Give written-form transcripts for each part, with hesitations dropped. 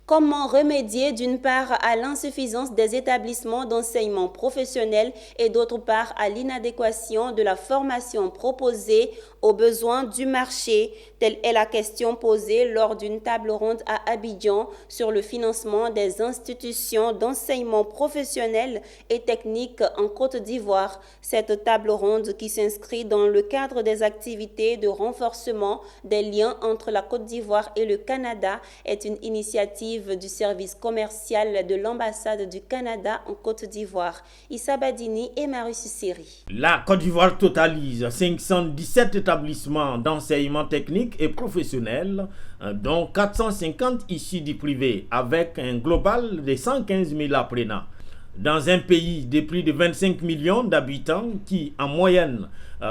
Comment remédier d'une part à l'insuffisance des établissements d'enseignement professionnel et d'autre part à l'inadéquation de la formation proposée aux besoins du marché? Telle est la question posée lors d'une table ronde à Abidjan sur le financement des institutions d'enseignement professionnel et technique en Côte d'Ivoire. Cette table ronde qui s'inscrit dans le cadre des activités de renforcement des liens entre la Côte d'Ivoire et le Canada est une initiative du service commercial de l'ambassade du Canada en Côte d'Ivoire. Issa Badini et Marius Siri. La Côte d'Ivoire totalise 517 établissements d'enseignement technique et professionnel, dont 450 issus du privé, avec un global de 115 000 apprenants. Dans un pays de plus de 25 millions d'habitants qui, en moyenne,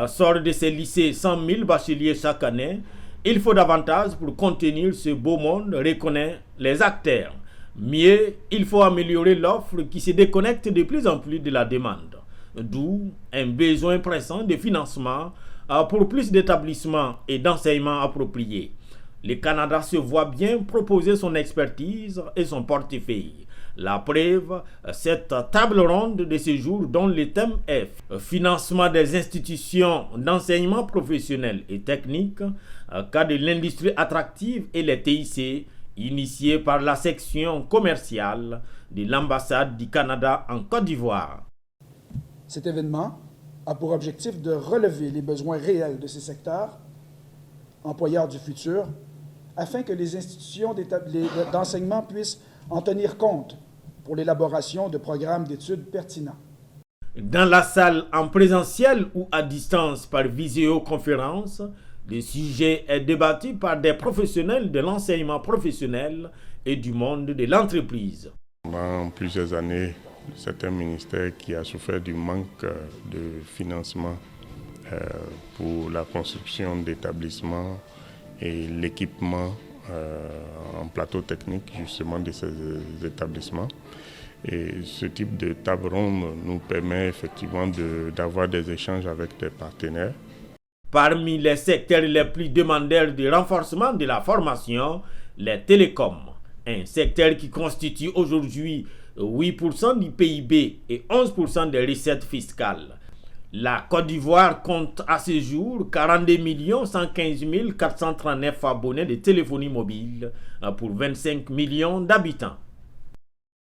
sort de ses lycées 100 000 bacheliers chaque année, il faut davantage pour contenir ce beau monde, reconnaît les acteurs. Mieux, il faut améliorer l'offre qui se déconnecte de plus en plus de la demande. D'où un besoin pressant de financement pour plus d'établissements et d'enseignements appropriés. Le Canada se voit bien proposer son expertise et son portefeuille. La preuve, cette table ronde de ce jour dont le thème est financement des institutions d'enseignement professionnel et technique, cas de l'industrie attractive et les TIC, initiée par la section commerciale de l'ambassade du Canada en Côte d'Ivoire. Cet événement a pour objectif de relever les besoins réels de ces secteurs, employeurs du futur, afin que les institutions d'enseignement puissent en tenir compte pour l'élaboration de programmes d'études pertinents. Dans la salle en présentiel ou à distance par visioconférence, le sujet est débattu par des professionnels de l'enseignement professionnel et du monde de l'entreprise. Pendant plusieurs années, c'est un ministère qui a souffert du manque de financement pour la construction d'établissements et l'équipement en plateau technique justement de ces établissements. Et ce type de table ronde nous permet effectivement d'avoir des échanges avec des partenaires. Parmi les secteurs les plus demandeurs de renforcement de la formation, les télécoms, un secteur qui constitue aujourd'hui 8% du PIB et 11% des recettes fiscales. La Côte d'Ivoire compte à ce jour 42 115 439 abonnés de téléphonie mobile pour 25 millions d'habitants.